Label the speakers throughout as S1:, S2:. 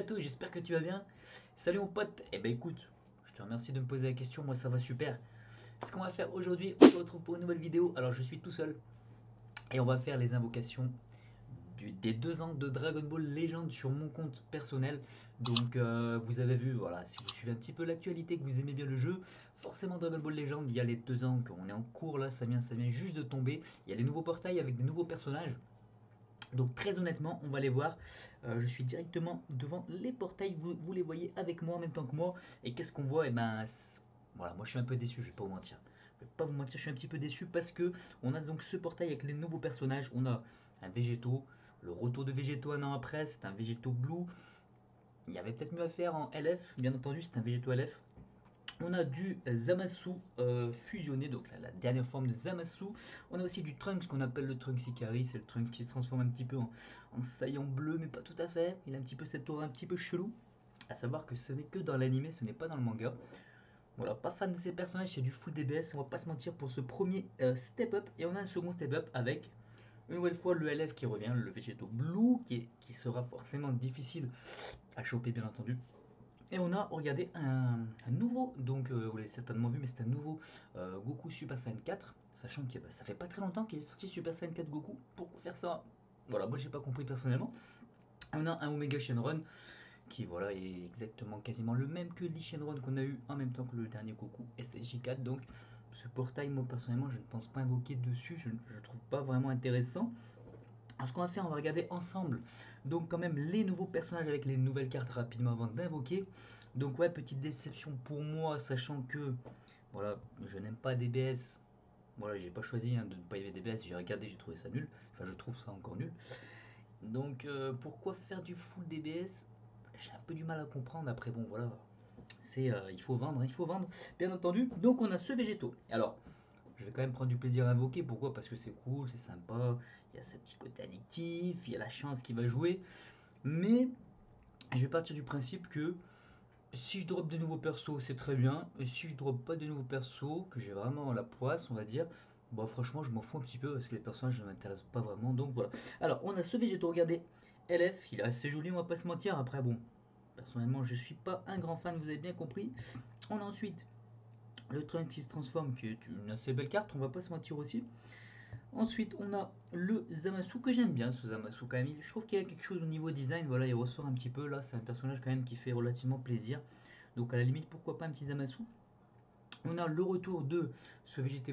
S1: à tous, j'espère que tu vas bien. Salut mon pote, eh ben écoute, je te remercie de me poser la question, moi ça va super. Ce qu'on va faire aujourd'hui, on se retrouve pour une nouvelle vidéo. Alors je suis tout seul et on va faire les invocations des 2 ans de Dragon Ball Legend sur mon compte personnel. Donc vous avez vu, voilà, si vous suivez un petit peu l'actualité, que vous aimez bien le jeu, forcément Dragon Ball Legend, il y a les 2 ans qu'on est en cours là, ça vient juste de tomber. Il y a les nouveaux portails avec des nouveaux personnages. Donc très honnêtement, on va les voir. Je suis directement devant les portails, vous les voyez avec moi en même temps que moi. Et qu'est-ce qu'on voit? Eh ben voilà, moi je suis un peu déçu, je vais pas vous mentir. Je vais pas vous mentir, je suis un petit peu déçu parce que on a donc ce portail avec les nouveaux personnages. On a un Végéto, le retour de Végéto 1 an après, c'est un Végéto Blue. Il y avait peut-être mieux à faire en LF, bien entendu, c'est un Végéto LF. On a du Zamasu fusionné, donc la dernière forme de Zamasu. On a aussi du Trunks qu'on appelle le Trunks Ikari, c'est le Trunks qui se transforme un petit peu en saillant bleu, mais pas tout à fait. Il a un petit peu cette aura un petit peu chelou. À savoir que ce n'est que dans l'anime, ce n'est pas dans le manga. Voilà, pas fan de ces personnages, c'est du full DBS, on va pas se mentir pour ce premier step up. Et on a un second step up avec une nouvelle fois le LF qui revient, le Vegeto Blue, qui sera forcément difficile à choper bien entendu. Et on a regardé un nouveau, donc vous l'avez certainement vu, mais c'est un nouveau Goku Super Saiyan 4, sachant que ça fait pas très longtemps qu'il est sorti Super Saiyan 4 Goku. Pourquoi faire ça? Voilà, moi j'ai pas compris personnellement. On a un Omega Shenron qui voilà est exactement quasiment le même que Lee Shenron qu'on a eu en même temps que le dernier Goku SSJ4. Donc ce portail, moi personnellement, je ne pense pas invoquer dessus, je ne trouve pas vraiment intéressant. Alors ce qu'on va faire, on va regarder ensemble donc quand même les nouveaux personnages avec les nouvelles cartes rapidement avant d'invoquer. Donc ouais, petite déception pour moi, sachant que voilà, je n'aime pas DBS. Voilà, j'ai pas choisi de ne pas y avoir DBS, j'ai regardé, j'ai trouvé ça nul. Enfin, je trouve ça encore nul. Donc pourquoi faire du full DBS? J'ai un peu du mal à comprendre. Après bon voilà, c'est il faut vendre, il faut vendre, bien entendu. Donc on a ce végétaux. Alors je vais quand même prendre du plaisir à invoquer. Pourquoi? Parce que c'est cool, c'est sympa, il y a ce petit côté addictif, il y a la chance qui va jouer. Mais je vais partir du principe que si je drop des nouveaux persos, c'est très bien. Et si je drop pas des nouveaux persos, que j'ai vraiment la poisse, on va dire, bah franchement, je m'en fous un petit peu parce que les personnages ne m'intéressent pas vraiment. Donc voilà. Alors, on a ce végétaux, regardez. LF, il est assez joli, on va pas se mentir. Après, bon, personnellement, je suis pas un grand fan, vous avez bien compris. On a ensuite le Trunks qui se transforme, qui est une assez belle carte, on va pas se mentir aussi. Ensuite, on a le Zamasu que j'aime bien, ce Zamasu quand même. Je trouve qu'il y a quelque chose au niveau design, voilà, il ressort un petit peu. Là, c'est un personnage quand même qui fait relativement plaisir. Donc à la limite, pourquoi pas un petit Zamasu. On a le retour de ce Vegeta,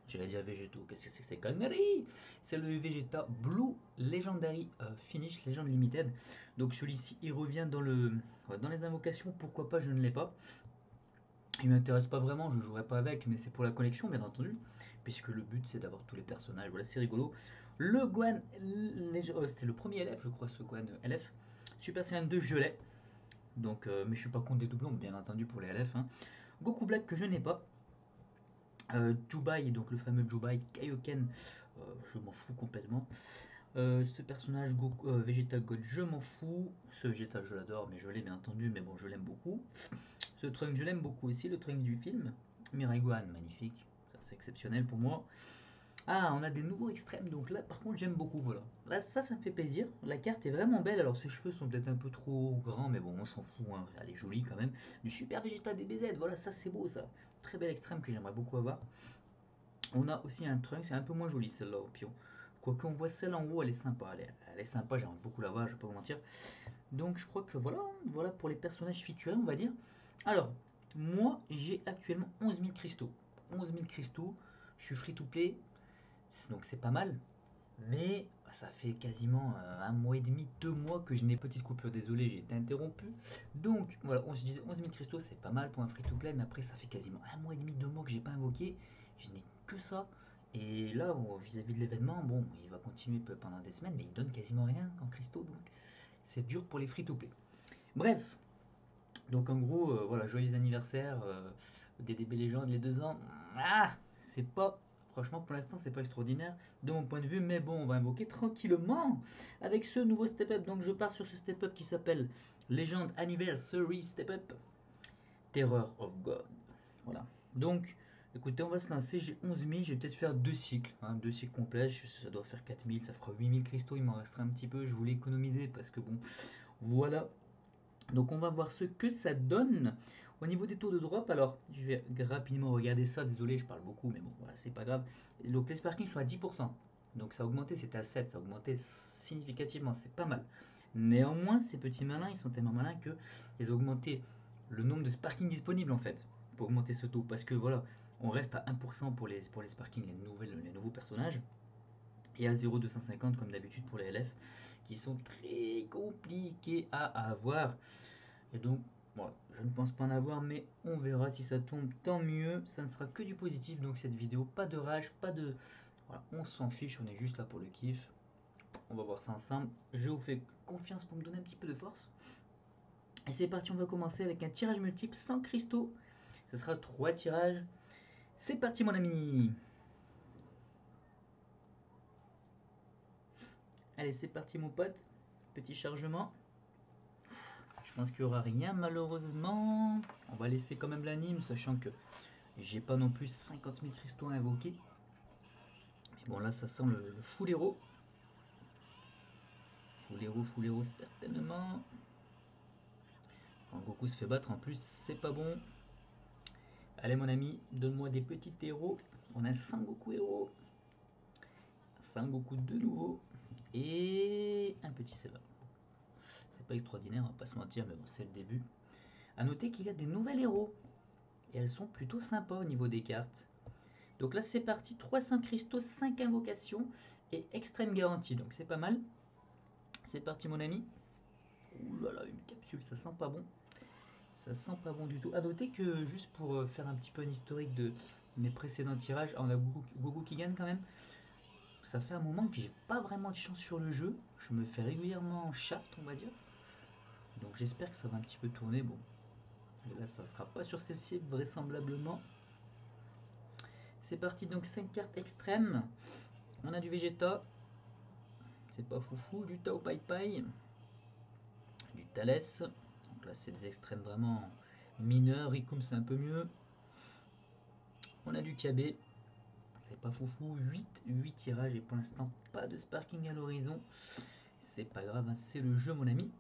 S1: j'allais dire végétaux, qu'est-ce que c'est que ces conneries? C'est le Vegeta Blue Legendary Finish, Legend Limited. Donc celui-ci, il revient dans les invocations, pourquoi pas, je ne l'ai pas. Il m'intéresse pas vraiment, je jouerai pas avec, mais c'est pour la collection bien entendu, puisque le but c'est d'avoir tous les personnages, voilà c'est rigolo. Le Gohan, c'était le premier LF je crois ce Gohan LF. Super Saiyan 2 je l'ai, donc, mais je suis pas contre des doublons bien entendu pour les LF. Hein. Goku Black que je n'ai pas. Jubai, donc le fameux Jubai Kaioken, je m'en fous complètement. Ce personnage Vegeta God, je m'en fous. Ce Vegeta, je l'adore, mais je l'ai bien entendu, mais bon, je l'aime beaucoup. Ce Trunks, je l'aime beaucoup aussi, le Trunks du film. Mirai Gohan, magnifique, ça c'est exceptionnel pour moi. Ah, on a des nouveaux extrêmes, donc là par contre j'aime beaucoup, voilà. Là ça me fait plaisir, la carte est vraiment belle, alors ses cheveux sont peut-être un peu trop grands, mais bon on s'en fout, hein. Elle est jolie quand même. Du Super Vegeta DBZ, voilà ça c'est beau ça. Très bel extrême que j'aimerais beaucoup avoir. On a aussi un Trunks, c'est un peu moins joli celle-là au pion. Quoique on voit celle en haut, elle est sympa, elle est sympa, j'aimerais beaucoup la voir, je vais pas vous mentir. Donc je crois que voilà pour les personnages featurés on va dire. Alors, moi j'ai actuellement 11 000 cristaux. 11 000 cristaux, je suis free to play, donc c'est pas mal. Mais ça fait quasiment un mois et demi, 2 mois que je n'ai petite coupure. Désolé, j'ai été interrompu. Donc voilà, on se disait 11 000 cristaux, c'est pas mal pour un free to play, mais après ça fait quasiment un mois et demi, 2 mois que j'ai pas invoqué. Je n'ai que ça. Et là, vis-à-vis de l'événement, bon, il va continuer pendant des semaines, mais il donne quasiment rien en cristaux, donc c'est dur pour les free to play. Bref, donc en gros, voilà, joyeux anniversaire, DDB Legend, les 2 ans. Ah, c'est pas, franchement pour l'instant c'est pas extraordinaire de mon point de vue, mais bon, on va invoquer tranquillement avec ce nouveau step up. Donc je pars sur ce step up qui s'appelle Legend Anniversary Step Up, Terror of God. Voilà. Donc, écoutez, on va se lancer. J'ai 11 000, je vais peut-être faire 2 cycles, 2 cycles complets. Ça doit faire 4 000, ça fera 8 000 cristaux. Il m'en restera un petit peu. Je voulais économiser parce que bon, Voilà. Donc on va voir ce que ça donne. Au niveau des taux de drop, alors je vais rapidement regarder ça. Désolé, je parle beaucoup, mais bon, voilà, c'est pas grave. Donc les sparkings sont à 10%. Donc ça a augmenté, c'était à 7, ça a augmenté significativement, c'est pas mal. Néanmoins, ces petits malins, ils sont tellement malins que ils ont augmenté le nombre de sparkings disponibles en fait, pour augmenter ce taux. Parce que voilà, on reste à 1% pour les sparkings, les nouveaux personnages, et à 0,250 comme d'habitude pour les LF, qui sont très compliqués à avoir. Et donc, voilà, je ne pense pas en avoir, mais on verra si ça tombe, tant mieux. Ça ne sera que du positif, donc cette vidéo, pas de rage, pas de... Voilà, on s'en fiche, on est juste là pour le kiff. On va voir ça ensemble. Je vous fais confiance pour me donner un petit peu de force. Et c'est parti, on va commencer avec un tirage multiple sans cristaux. Ce sera 3 tirages. C'est parti mon ami. Allez, c'est parti mon pote. Petit chargement. Je pense qu'il n'y aura rien malheureusement. On va laisser quand même l'anime, sachant que j'ai pas non plus 50 000 cristaux à invoquer. Mais bon là ça sent le full héros. Full héros certainement. Quand Goku se fait battre en plus c'est pas bon. Allez mon ami, donne-moi des petits héros. On a 5 Goku héros. 5 Goku de nouveau. Et un petit Seba. C'est pas extraordinaire, on va pas se mentir, mais bon c'est le début. A noter qu'il y a des nouvelles héros. Et elles sont plutôt sympas au niveau des cartes. Donc là c'est parti, 300 cristaux, 5 invocations et extrême garantie. Donc c'est pas mal. C'est parti mon ami. Ouh là là, une capsule, ça sent pas bon. Ça sent pas bon du tout. A noter que juste pour faire un petit peu un historique de mes précédents tirages, on a Goku qui gagne quand même. Ça fait un moment que j'ai pas vraiment de chance sur le jeu. Je me fais régulièrement shaft, on va dire. Donc j'espère que ça va un petit peu tourner. Bon, et là ça sera pas sur celle-ci vraisemblablement. C'est parti, donc 5 cartes extrêmes. On a du Vegeta. C'est pas foufou. Du Tao Pai Pai. Du Thalès. Donc là c'est des extrêmes vraiment mineurs. Rikum c'est un peu mieux. On a du KB. C'est pas foufou. 8 tirages et pour l'instant pas de sparking à l'horizon. C'est pas grave, hein, c'est le jeu mon ami.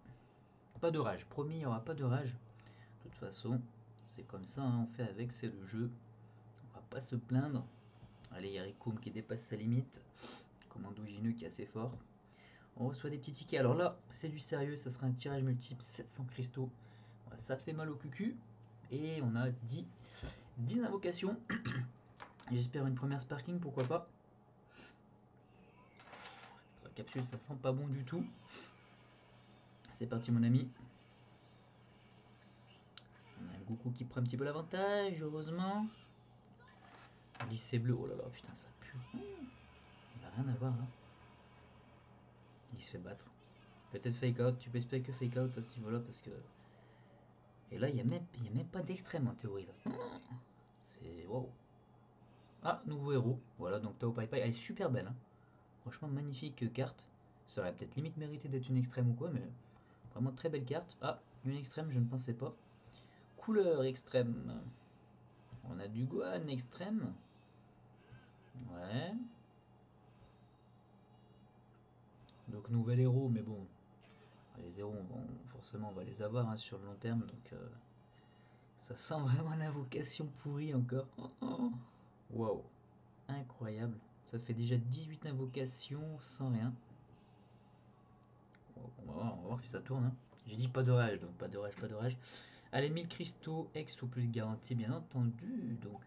S1: Pas de rage. Promis, il n'y aura pas de rage. De toute façon, c'est comme ça, hein, on fait avec, c'est le jeu. On va pas se plaindre. Allez, il y a Rikum qui dépasse sa limite. Commando Gineux qui est assez fort. On reçoit des petits tickets. Alors là, c'est du sérieux, ça sera un tirage multiple, 700 cristaux. Voilà, ça fait mal au cucu. Et on a 10 invocations. J'espère une première sparking, pourquoi pas. La capsule, ça sent pas bon du tout. C'est parti mon ami. On a un Goku qui prend un petit peu l'avantage, heureusement. Lycée bleu, oh là là, putain, ça pue. Il n'a rien à voir là. Il se fait battre. Peut-être fake out, tu peux espérer que fake out à ce niveau là parce que. Et là, il n'y a même pas d'extrême en théorie là. C'est. Waouh. Ah, nouveau héros. Voilà, donc Tao Pai Pai, elle est super belle. Hein. Franchement, magnifique carte. Ça aurait peut-être limite mérité d'être une extrême ou quoi, mais vraiment très belle carte. Ah, une extrême, je ne pensais pas. Couleur extrême. On a du Gohan extrême. Ouais. Donc nouvel héros, mais bon, les héros, forcément, on va les avoir hein, sur le long terme, donc ça sent vraiment l'invocation pourrie encore. Oh. Waouh, incroyable. Ça fait déjà 18 invocations sans rien. Wow, on va voir si ça tourne. Hein. J'ai dit pas de rage, donc pas de rage, pas de rage. Allez, 1000 cristaux, ex ou plus garantie, bien entendu. Donc,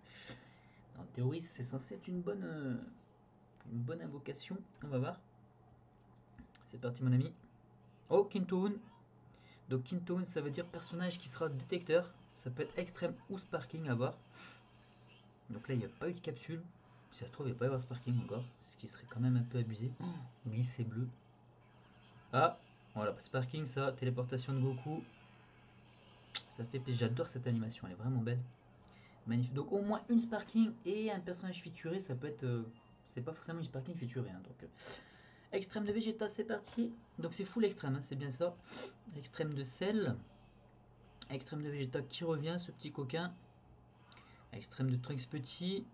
S1: en théorie, c'est censé être une bonne invocation. On va voir. C'est parti, mon ami. Oh, Kintoon. Donc Kintoon, ça veut dire personnage qui sera détecteur. Ça peut être extrême ou sparking à voir. Donc là, il n'y a pas eu de capsule. Si ça se trouve, il n'y a pas eu de sparking encore. Ce qui serait quand même un peu abusé. Glissé bleu. Ah, voilà, sparking ça, téléportation de Goku. Ça fait plaisir. J'adore cette animation, elle est vraiment belle. Magnifique. Donc au moins une sparking et un personnage featuré, ça peut être... c'est pas forcément une sparking featuré. Hein, donc, extrême de Vegeta, c'est parti. Donc c'est full extrême, hein, c'est bien ça. Extrême de sel. Extrême de Vegeta qui revient, ce petit coquin. Extrême de Trunks petit.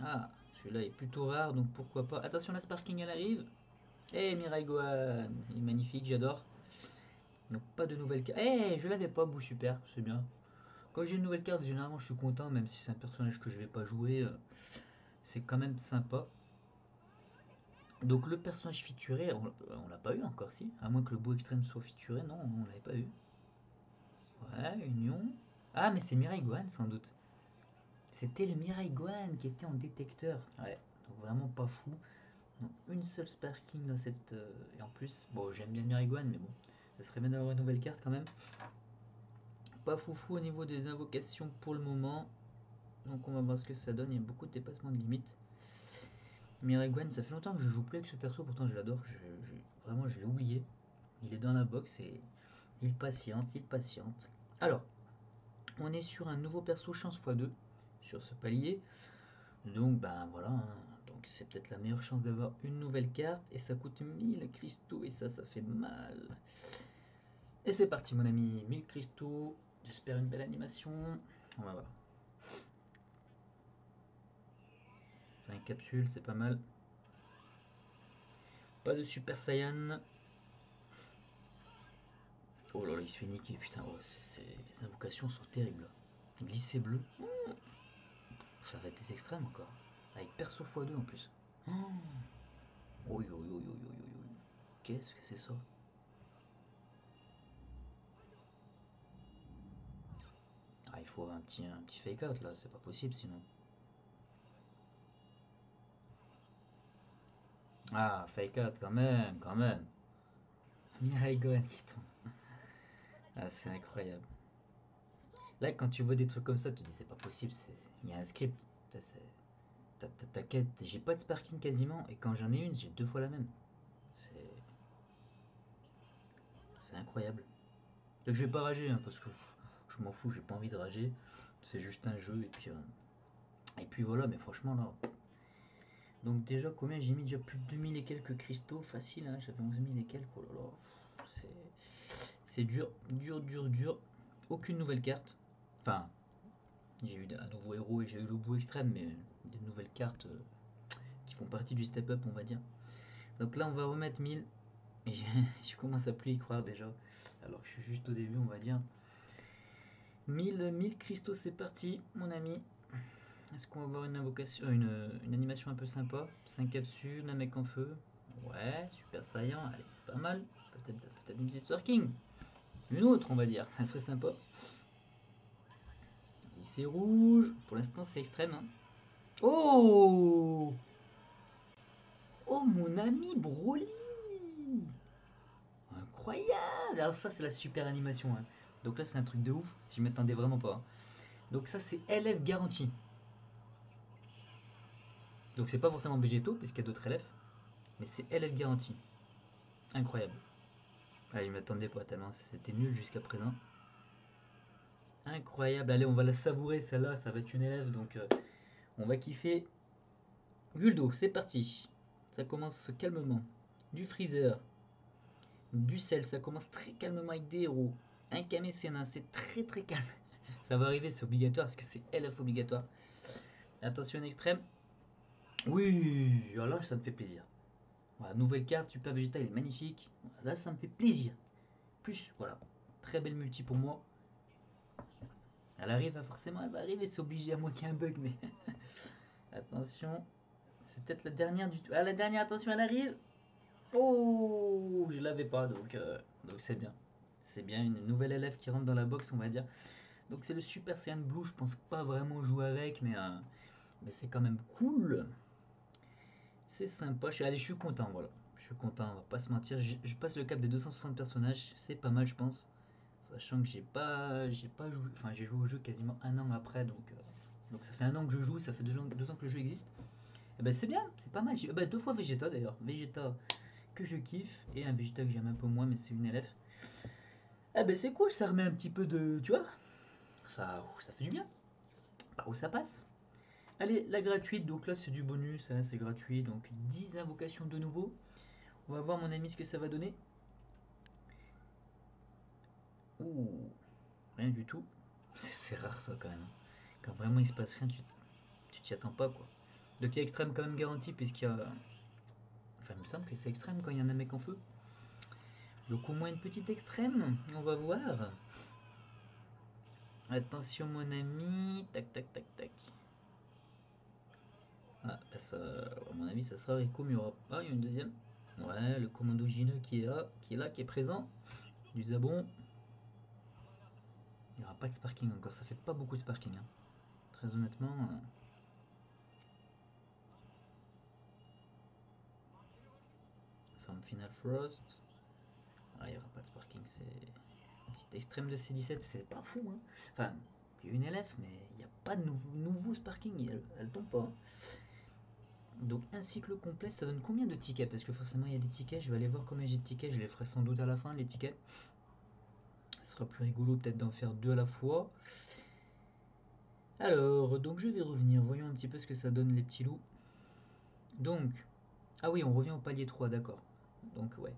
S1: Ah, celui-là est plutôt rare, donc pourquoi pas. Attention, la Sparking, elle arrive. Et Mirai Gohan, il est magnifique, j'adore. Donc pas de nouvelle carte. Eh, je l'avais pas, bouge super, c'est bien. Quand j'ai une nouvelle carte, généralement je suis content, même si c'est un personnage que je vais pas jouer. C'est quand même sympa. Donc le personnage featuré, on l'a pas eu encore, si. À moins que le beau extrême soit featuré, non, on l'avait pas eu. Ouais, Union. Ah, mais c'est Mirai Gohan sans doute. C'était le Mirai Gohan qui était en détecteur. Ouais, donc vraiment pas fou. Donc, une seule Sparking dans cette. Et en plus, bon, j'aime bien Mirai Gohan, mais bon, ça serait bien d'avoir une nouvelle carte quand même. Pas foufou au niveau des invocations pour le moment. Donc on va voir ce que ça donne. Il y a beaucoup de dépassements de limites. Mirai Gohan, ça fait longtemps que je joue plus avec ce perso, pourtant je l'adore. Vraiment, je l'ai oublié. Il est dans la box et il patiente, il patiente. Alors, on est sur un nouveau perso chance x2 sur ce palier. Donc, ben voilà. Hein. Donc, c'est peut-être la meilleure chance d'avoir une nouvelle carte. Et ça coûte 1000 cristaux et ça fait mal. Et c'est parti, mon ami. 1000 cristaux. J'espère une belle animation. On va voir. 5 capsules, c'est pas mal. Pas de Super Saiyan. Oh là là, il se fait niquer, putain. Oh, les invocations sont terribles. Glisser bleu. Ça va être des extrêmes encore. Avec perso x2 en plus. Oh. Oui, oui, oui, oui, oui, oui. Qu'est-ce que c'est ça? Ah, il faut un petit fake out là, c'est pas possible sinon. Ah, fake out quand même, quand même. Mirai Gohan qui tombe. Ah, c'est incroyable. Là, quand tu vois des trucs comme ça, tu te dis c'est pas possible, il y a un script. J'ai pas de sparking quasiment, et quand j'en ai une, j'ai deux fois la même. C'est c'est incroyable. Donc je vais pas rager, hein, parce que je m'en fous, j'ai pas envie de rager. C'est juste un jeu, et puis voilà, mais franchement là. Donc déjà, combien j'ai mis déjà plus de 2000 et quelques cristaux, facile, hein, j'avais 11 000 et quelques, oh là là. C'est dur, dur, dur, dur. Aucune nouvelle carte. Enfin, j'ai eu un nouveau héros et j'ai eu le bout extrême, mais des nouvelles cartes qui font partie du step up, on va dire. Donc là, on va remettre 1000. Et je commence à plus y croire déjà. Alors que je suis juste au début, on va dire. 1000 cristaux, c'est parti, mon ami. Est-ce qu'on va avoir une invocation, une animation un peu sympa? 5 capsules, un mec en feu. Ouais, super saillant, allez, c'est pas mal. Peut-être une petite Sparking. Une autre, on va dire, ça serait sympa. C'est rouge, pour l'instant c'est extrême. Hein. Oh! Oh mon ami Broly! Incroyable! Alors ça c'est la super animation. Hein. Donc là c'est un truc de ouf, j'y m'attendais vraiment pas. Hein. Donc ça c'est LF garanti. Donc c'est pas forcément végétaux, puisqu'il y a d'autres LF, mais c'est LF garanti. Incroyable. Ah, je m'attendais pas tellement, c'était nul jusqu'à présent. Incroyable, allez on va la savourer celle-là, ça va être une élève, donc on va kiffer. Guldo, c'est parti. Ça commence calmement. Du freezer, du sel, ça commence très calmement avec des héros. Un Kame Sennin, c'est très très calme. Ça va arriver, c'est obligatoire parce que c'est LF obligatoire. Attention extrême. Oui, alors là ça me fait plaisir. Voilà, nouvelle carte, Super Vegeta, il est magnifique. Là ça me fait plaisir. Plus, voilà. Très belle multi pour moi. Elle arrive, forcément, elle va arriver, c'est obligé, à moins qu'il y ait un bug, mais. Attention. C'est peut-être la dernière du tout. Ah, la dernière, attention, elle arrive. Oh, je l'avais pas, donc c'est bien. C'est bien une nouvelle élève qui rentre dans la box, on va dire. Donc c'est le Super Saiyan Blue, je pense pas vraiment jouer avec, mais c'est quand même cool. C'est sympa. Allez, je suis content, voilà. Je suis content, on va pas se mentir. Je passe le cap des 260 personnages, c'est pas mal, je pense. Sachant que j'ai pas joué, enfin j'ai joué au jeu quasiment un an après, donc ça fait un an que je joue, ça fait 2 ans que le jeu existe. Et ben c'est bien, c'est pas mal. Bah, deux fois Vegeta d'ailleurs, Vegeta que je kiffe et un Vegeta que j'aime un peu moins, mais c'est une LF. Eh ben c'est cool, ça remet un petit peu de, tu vois, ça fait du bien. Par où ça passe. Allez, la gratuite, donc là c'est du bonus, hein, c'est gratuit, donc 10 invocations de nouveau. On va voir mon ami ce que ça va donner. Ouh, rien du tout. C'est rare ça quand même. Quand vraiment il se passe rien, tu t'y attends pas quoi. Donc il y a extrême quand même garanti puisqu'il y a. Enfin il me semble que c'est extrême quand il y a un mec en feu. Donc au moins une petite extrême, on va voir. Attention mon ami, tac tac tac tac. Ah, bah ça, à mon avis ça sera Rico Mura. Ah, il y a une deuxième. Ouais, le commando Gineux qui est là, qui est présent. Du Zabon. Il n'y aura pas de sparking encore, ça fait pas beaucoup de sparking. Hein. Très honnêtement. Forme Final Frost. Ah, il n'y aura pas de sparking, c'est un petit extrême de C17, c'est pas fou. Hein. Enfin, il y a une LF, mais il n'y a pas de nouveau sparking, elle tombe pas. Hein. Donc un cycle complet, ça donne combien de tickets? Parce que forcément il y a des tickets, je vais aller voir combien j'ai de tickets, je les ferai sans doute à la fin, les tickets. Ce sera plus rigolo peut-être d'en faire 2 à la fois. Alors, donc je vais revenir, voyons un petit peu ce que ça donne les petits loups. Donc, ah oui, on revient au palier 3, d'accord. Donc ouais,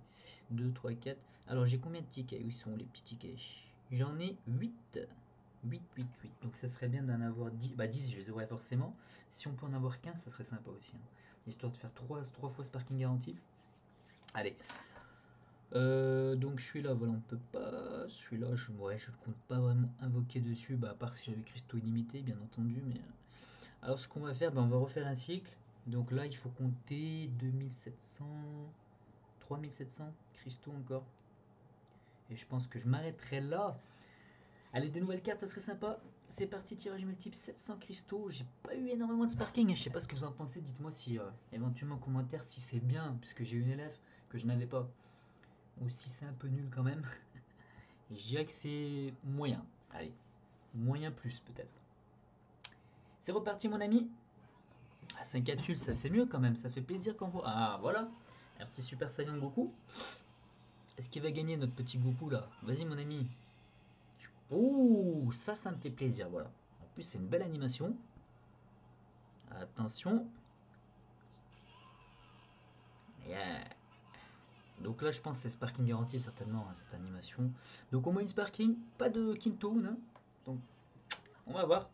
S1: 2, 3, 4. Alors j'ai combien de tickets? Où sont les petits tickets? J'en ai 8. 8, 8, 8. Donc ça serait bien d'en avoir 10. Bah 10, je les aurais forcément. Si on peut en avoir 15, ça serait sympa aussi. Hein. Histoire de faire 3 fois sparking garanti. Allez. Donc celui-là, voilà, on peut pas. Celui-là, je ne compte pas vraiment invoquer dessus. Bah à part si j'avais cristaux illimités, bien entendu. Mais alors ce qu'on va faire, bah, on va refaire un cycle. Donc là, il faut compter 2700, 3700 cristaux encore. Et je pense que je m'arrêterai là. Allez, des nouvelles cartes, ça serait sympa. C'est parti, tirage multiple, 700 cristaux. J'ai pas eu énormément de sparking. Je sais pas ce que vous en pensez. Dites-moi si, éventuellement en commentaire, si c'est bien, puisque j'ai une élève que je n'avais pas. Ou si c'est un peu nul quand même. Je dirais que c'est moyen. Allez, moyen plus peut-être. C'est reparti, mon ami. 5 capsules, ça c'est mieux quand même. Ça fait plaisir quand vous. Ah, voilà. Un petit Super Saiyan Goku. Est-ce qu'il va gagner notre petit Goku là? Vas-y, mon ami. Ouh, ça me fait plaisir, voilà. En plus, c'est une belle animation. Attention. Yeah. Donc là, je pense que c'est Sparking garanti certainement, hein, cette animation. Donc au moins une Sparking, pas de Kintoon. Hein. Donc on va voir.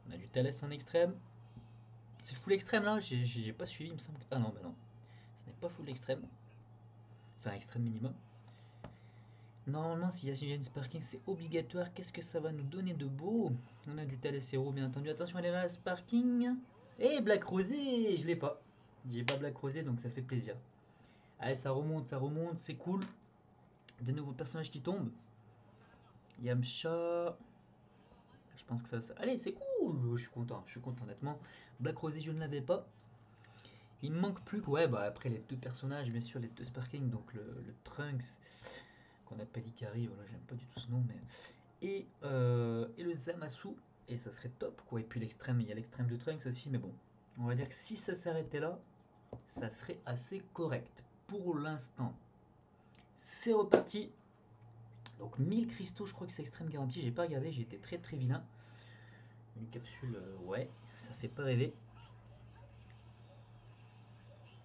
S1: On a du Thalès en extrême. C'est full extrême là, j'ai pas suivi, il me semble. Ah non, bah non. Ce n'est pas full extrême. Enfin, extrême minimum. Normalement, s'il y a une Sparking, c'est obligatoire. Qu'est-ce que ça va nous donner de beau? On a du Thalès Hero, bien entendu. Attention, elle est là, la Sparking. Et Black Rosé, je l'ai pas. J'ai pas Black Rosé, donc ça fait plaisir. Allez, ça remonte, c'est cool. Des nouveaux personnages qui tombent. Yamcha. Je pense que ça. Allez, c'est cool. Je suis content honnêtement. Black Rosé, je ne l'avais pas. Il me manque plus que. Ouais, bah après les deux personnages, bien sûr, les deux Sparking. Donc le Trunks, qu'on appelle Ikari. Voilà, j'aime pas du tout ce nom, mais. Et le Zamasu. Et ça serait top, quoi. Et puis l'extrême, il y a l'extrême de Trunks aussi, mais bon. On va dire que si ça s'arrêtait là, ça serait assez correct. Pour l'instant. C'est reparti. Donc 1000 cristaux, je crois que c'est extrême garantie. J'ai pas regardé, j'ai été très très vilain. Une capsule, ouais, ça fait pas rêver.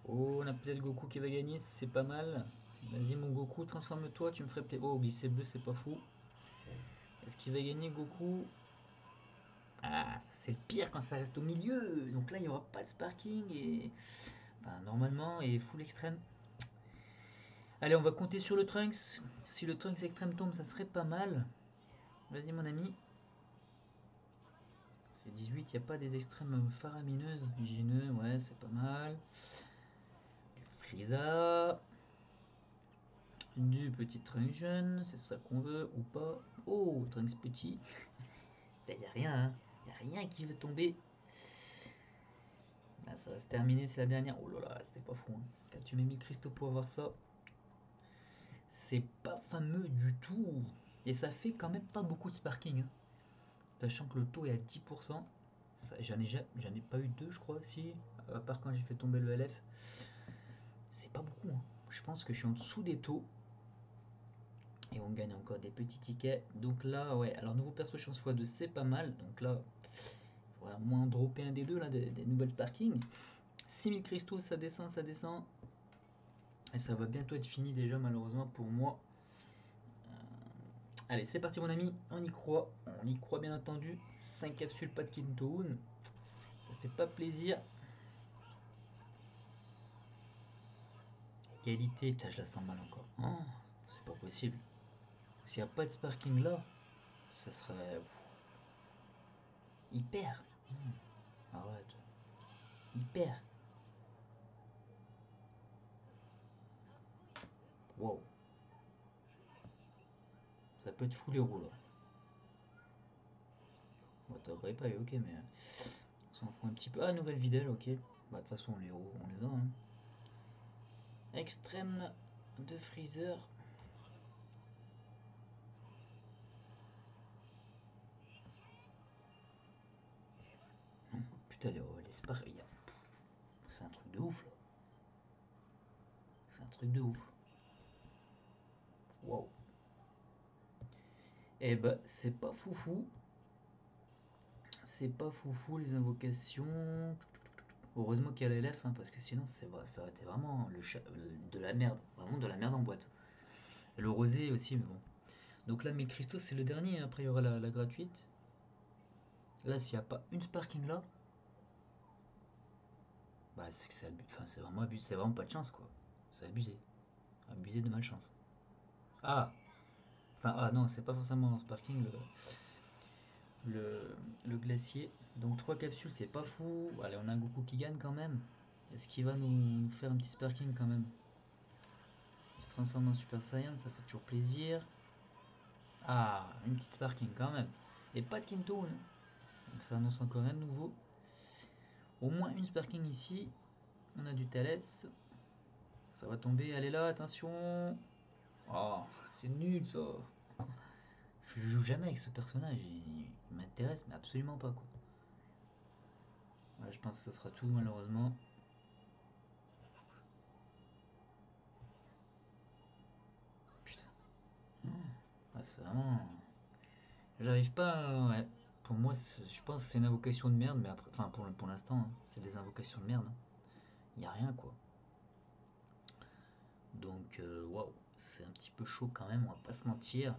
S1: Oh, on a peut-être Goku qui va gagner, c'est pas mal. Vas-y mon Goku, transforme-toi, tu me ferais plaisir. Oh, glisser bleu, c'est pas fou. Est-ce qu'il va gagner Goku? Ah, c'est le pire quand ça reste au milieu. Donc là, il n'y aura pas de sparking et. Enfin, normalement, et full extrême. Allez, on va compter sur le Trunks. Si le Trunks extrême tombe, ça serait pas mal. Vas-y, mon ami. C'est 18, il n'y a pas des extrêmes faramineuses. Gineux, ouais, c'est pas mal. Du Frieza. Du petit Trunks jeune, c'est ça qu'on veut ou pas. Oh, Trunks petit. Il n'y a rien, hein. Il n'y a rien qui veut tomber. Là, ça va se terminer, c'est la dernière. Oh là là, c'était pas fou. Hein. Quand tu mets 1000 cristaux pour avoir ça, c'est pas fameux du tout. Et ça fait quand même pas beaucoup de sparking. Hein. Sachant que le taux est à 10%. J'en ai pas eu deux, je crois, si. À part quand j'ai fait tomber le LF. C'est pas beaucoup. Hein. Je pense que je suis en dessous des taux. Et on gagne encore des petits tickets. Donc là, ouais. Alors, nouveau perso chance x2, c'est pas mal. Donc là, il faudrait au moins dropper un des deux, là, des nouvelles sparking. 6000 cristaux, ça descend, ça descend. Et ça va bientôt être fini déjà, malheureusement, pour moi. Allez, c'est parti, mon ami. On y croit. On y croit, bien entendu. 5 capsules, pas de Kintoon. Ça fait pas plaisir. Qualité, putain, je la sens mal encore. Oh, c'est pas possible. S'il n'y a pas de sparking là, ça serait hyper. Arrête. Hyper. Wow. Ça peut être fou l'héros là. Bon, t'as pas eu, ok, mais on s'en fout un petit peu. Ah, nouvelle videlle, ok. Bah, de toute façon, les héros, on les a. Hein. Extrême de Freezer. Putain, les spars, c'est un truc de ouf là. C'est un truc de ouf. Wow. Eh bah, c'est pas foufou. C'est pas foufou les invocations. Heureusement qu'il y a l'élève, hein, parce que sinon ça aurait été vraiment de la merde. Vraiment de la merde en boîte. Et le rosé aussi, mais bon. Donc là, 1000 cristaux, c'est le dernier. Après, il y aura la gratuite. Là, s'il n'y a pas une sparking là, bah c'est que c'est enfin, c'est vraiment abusé. C'est vraiment pas de chance, quoi. C'est abusé. Abusé de malchance. Ah! Enfin, ah non, c'est pas forcément un sparking, le glacier. Donc 3 capsules, c'est pas fou. Allez, on a un Goku qui gagne quand même. Est-ce qu'il va nous faire un petit sparking quand même? Il se transforme en Super Saiyan, ça fait toujours plaisir. Ah, une petite sparking quand même. Et pas de Kintoon. Donc ça annonce encore rien de nouveau. Au moins une sparking ici. On a du Thalès. Ça va tomber. Allez là, attention. Oh, c'est nul ça. Je joue jamais avec ce personnage. Il m'intéresse, mais absolument pas quoi. Ouais, je pense que ça sera tout malheureusement. Putain. Ah, c'est vraiment. J'arrive pas. Ouais. Pour moi, je pense que c'est une invocation de merde, mais après. Enfin, pour l'instant, hein, c'est des invocations de merde. Il n'y a rien quoi. Donc, waouh, c'est un petit peu chaud quand même, on va pas se mentir.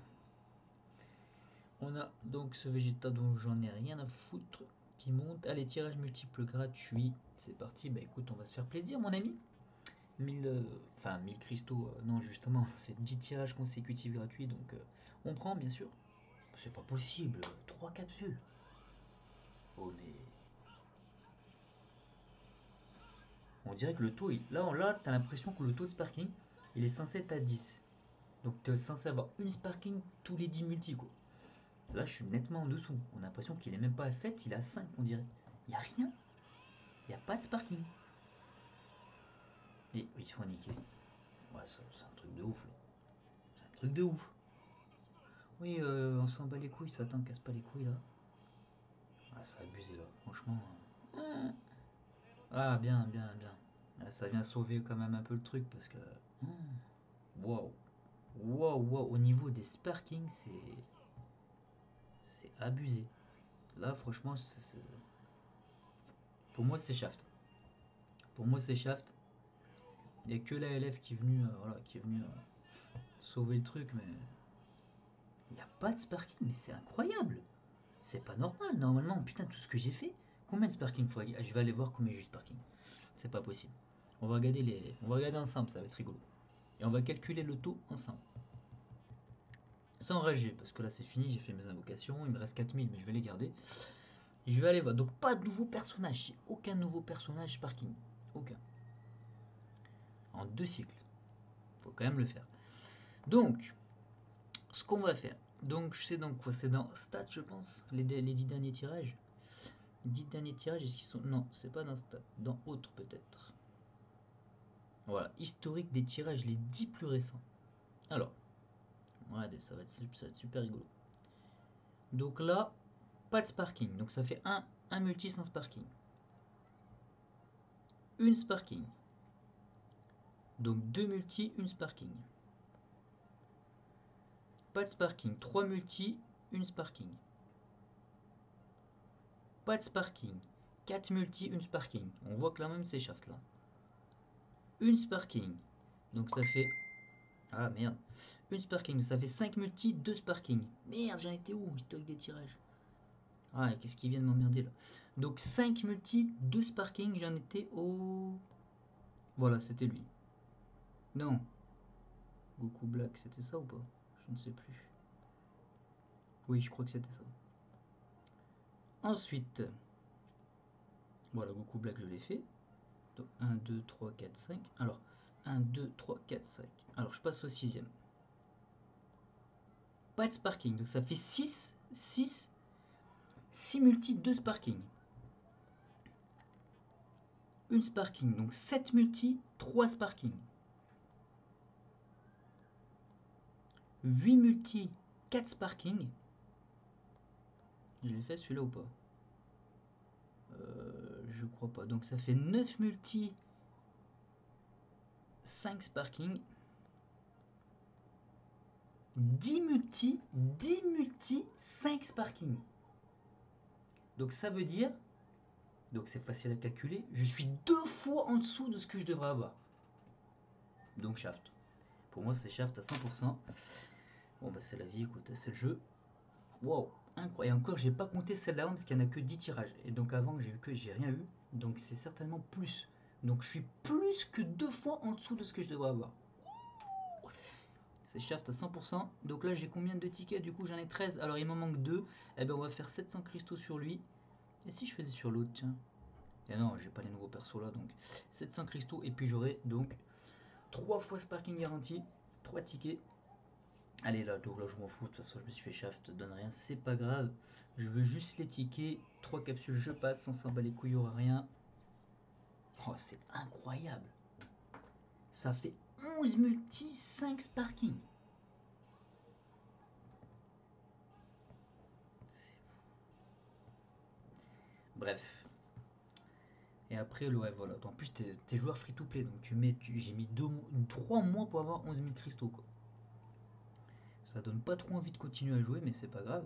S1: On a donc ce Vegeta dont j'en ai rien à foutre qui monte. Allez, tirage multiple gratuit. C'est parti, bah écoute, on va se faire plaisir, mon ami. 1000, enfin 1000 cristaux, non, justement, c'est 10 tirages consécutifs gratuits, donc on prend bien sûr. C'est pas possible, 3 capsules. Oh, mais. On dirait que le taux, là t'as l'impression que le taux de sparking, il est censé être à 10. Donc t'es censé avoir une sparking tous les 10 multi, quoi. Là, je suis nettement en dessous. On a l'impression qu'il est même pas à 7, il est à 5, on dirait. Il n'y a rien. Il n'y a pas de sparking. Et ils se font niquer. Ouais, c'est un truc de ouf, là. C'est un truc de ouf. Oui, on s'en bat les couilles, Satan, casse pas les couilles, là. Ah, c'est abusé, là. Franchement. Ah, bien, bien, bien. Ah, ça vient sauver quand même un peu le truc, parce que... Waouh. Waouh, waouh. Au niveau des sparkings, c'est abusé. Là, franchement, pour moi, c'est Shaft. Pour moi, c'est Shaft. Il n'y a que la LF qui est venue, voilà, qui est venue sauver le truc, mais il n'y a pas de sparking, mais c'est incroyable. C'est pas normal, normalement, putain, tout ce que j'ai fait. Combien de sparking faut... Je vais aller voir combien j'ai eu de sparking. C'est pas possible. On va regarder ensemble, ça va être rigolo. Et on va calculer le taux ensemble. Sans rager, parce que là c'est fini, j'ai fait mes invocations, il me reste 4000, mais je vais les garder. Et je vais aller voir. Donc pas de nouveau personnage, j'ai aucun nouveau personnage sparking. Aucun. En 2 cycles. Faut quand même le faire. Donc, ce qu'on va faire. Donc, je sais donc quoi, c'est dans Stats, je pense, les 10 derniers tirages. 10 derniers tirages, est-ce qu'ils sont. Non, c'est pas dans Stats, dans Autres peut-être. Voilà, historique des tirages, les 10 plus récents. Alors, regardez, ça va être super rigolo. Donc là, pas de sparking, donc ça fait un multi sans sparking. Une sparking. Donc 2 multi, une sparking. Pas de sparking, 3 multi, une sparking. Pas de sparking, 4 multi, une sparking. On voit que là même c'est shaft là. Une sparking. Donc ça fait... Ah merde. Une sparking, ça fait 5 multi, 2 sparking. Merde, j'en étais où, historique des tirages? Ah, qu'est-ce qui vient de m'emmerder là? Donc 5 multi, 2 sparking, j'en étais au... Voilà, c'était lui. Non. Goku Black, c'était ça ou pas? Je ne sais plus. Oui, je crois que c'était ça. Ensuite, voilà, Goku Black, je l'ai fait. Donc 1, 2, 3, 4, 5. Alors, 1, 2, 3, 4, 5. Alors, je passe au sixième. Pas de sparking, donc ça fait 6 multi, 2 sparking. Une sparking, donc 7 multi, 3 sparking. 8 multi, 4 sparking. Je l'ai fait celui-là ou pas? Je crois pas. Donc ça fait 9 multi, 5 sparking. 10 multi, 5 sparking. Donc ça veut dire, donc c'est facile à calculer, je suis 2 fois en dessous de ce que je devrais avoir. Donc shaft. Pour moi c'est shaft à 100%. Bon bah c'est la vie, écoute, c'est le jeu. Wow, incroyable. Encore j'ai pas compté celle d'avant parce qu'il n'y en a que 10 tirages. Et donc avant j'ai rien eu. Donc c'est certainement plus. Donc je suis plus que 2 fois en dessous de ce que je devrais avoir. C'est shaft à 100%. Donc là j'ai combien de tickets? Du coup j'en ai 13. Alors il m'en manque 2. Et ben on va faire 700 cristaux sur lui. Et si je faisais sur l'autre, tiens. Et non, j'ai pas les nouveaux persos là, donc 700 cristaux. Et puis j'aurai donc 3 fois sparking garanti, 3 tickets. Allez là, donc là je m'en fous, de toute façon je me suis fait shaft, donne rien, c'est pas grave. Je veux juste les tickets, 3 capsules, je passe, on s'en bat les couilles, aura rien. Oh, c'est incroyable. Ça fait 11 multi, 5 sparking. Bref. Et après, ouais, voilà. En plus, t'es joueur free to play, donc j'ai mis 3 mois pour avoir 11 000 cristaux, quoi. Ça donne pas trop envie de continuer à jouer, mais c'est pas grave.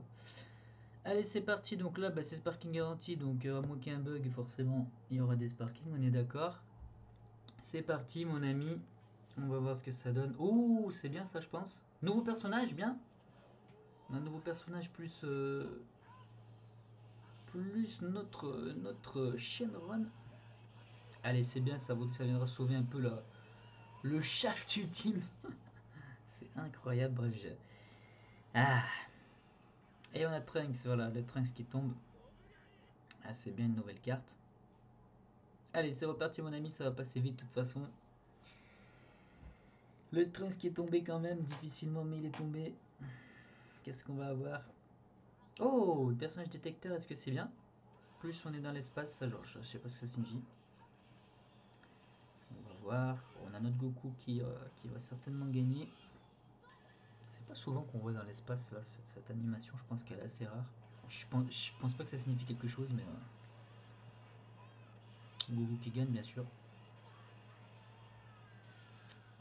S1: Allez, c'est parti. Donc là, bah, c'est sparking garanti. Donc, à moins qu'il y ait un bug, forcément, il y aura des sparking. On est d'accord. C'est parti, mon ami. On va voir ce que ça donne. Oh, c'est bien ça, je pense. Nouveau personnage, bien. Un nouveau personnage plus notre Shenron. Allez, c'est bien, ça viendra sauver un peu le shaft ultime. C'est incroyable. Bref, ah. Et on a Trunks, voilà, le Trunks qui tombe. Ah, c'est bien une nouvelle carte. Allez, c'est reparti, mon ami, ça va passer vite de toute façon. Le Trunks qui est tombé quand même, difficilement, mais il est tombé. Qu'est-ce qu'on va avoir? Oh, le personnage détecteur, est-ce que c'est bien? Plus on est dans l'espace, ça, genre, je sais pas ce que ça signifie. On va voir. On a notre Goku qui va certainement gagner. C'est pas souvent qu'on voit dans l'espace, là, cette animation, je pense qu'elle est assez rare. Je pense pas que ça signifie quelque chose, mais Goku qui gagne, bien sûr.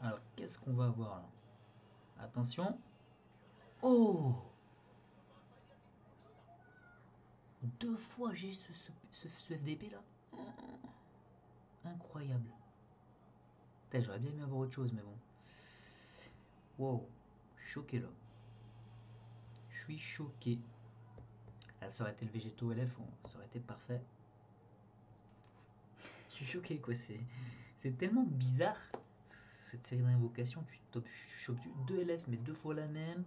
S1: Alors, qu'est-ce qu'on va avoir là? Attention. Oh! 2 fois j'ai ce FDP là. Incroyable. J'aurais bien aimé avoir autre chose, mais bon. Wow. Choqué là. Je suis choqué. Ah, ça aurait été le Végéto LF, ça aurait été parfait. Je suis choqué quoi, c'est tellement bizarre cette série d'invocations. Tu chopes 2 LF mais 2 fois la même.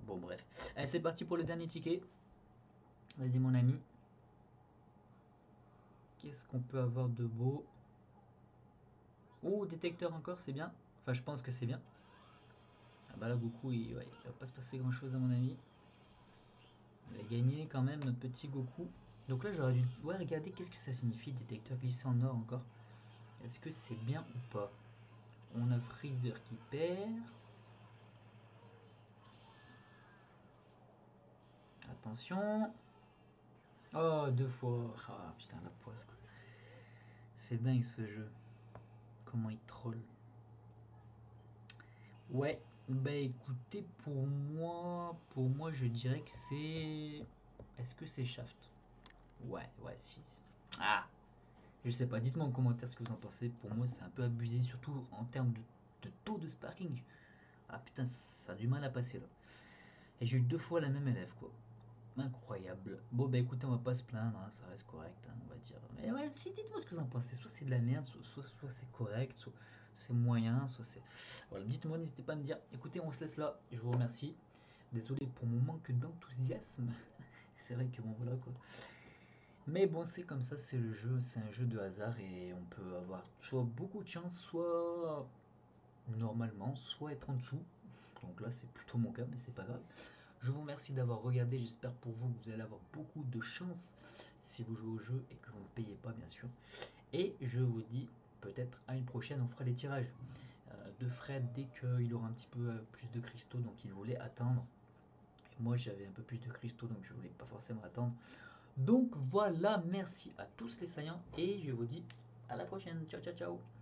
S1: Bon bref. Allez, c'est parti pour le dernier ticket. Vas-y mon ami. Qu'est-ce qu'on peut avoir de beau? Oh, détecteur encore, c'est bien. Enfin, je pense que c'est bien. Ah bah là, Goku, il va pas se passer grand chose à mon avis. Il va gagner quand même notre petit Goku. Donc là, j'aurais dû regarder qu'est-ce que ça signifie, détecteur glissé en or encore. Est-ce que c'est bien ou pas? On a Freezer qui perd. Attention. Oh, 2 fois. Ah putain, la poisse quoi. C'est dingue ce jeu. Comment il troll. Ouais, bah écoutez, pour moi, je dirais que c'est. Est-ce que c'est Shaft? Ouais, si. Ah, je sais pas, dites-moi en commentaire ce que vous en pensez. Pour moi, c'est un peu abusé, surtout en termes de taux de sparking. Ah putain, ça a du mal à passer là. Et j'ai eu 2 fois la même élève quoi. Incroyable. Bon, bah écoutez, on va pas se plaindre, hein, ça reste correct, hein, on va dire. Mais ouais, si, dites-moi ce que vous en pensez. Soit c'est de la merde, soit c'est correct, soit c'est moyen, soit c'est. Voilà, dites-moi, n'hésitez pas à me dire. Écoutez, on se laisse là. Je vous remercie. Désolé pour mon manque d'enthousiasme. C'est vrai que bon, voilà quoi. Mais bon, c'est comme ça, c'est le jeu, c'est un jeu de hasard et on peut avoir soit beaucoup de chance, soit normalement, soit être en dessous. Donc là, c'est plutôt mon cas, mais c'est pas grave. Je vous remercie d'avoir regardé. J'espère pour vous que vous allez avoir beaucoup de chance si vous jouez au jeu et que vous ne payez pas, bien sûr. Et je vous dis peut-être à une prochaine. On fera les tirages de Fred dès qu'il aura un petit peu plus de cristaux, donc il voulait attendre. Et moi, j'avais un peu plus de cristaux, donc je voulais pas forcément attendre. Donc voilà, merci à tous les saillants et je vous dis à la prochaine. Ciao, ciao, ciao.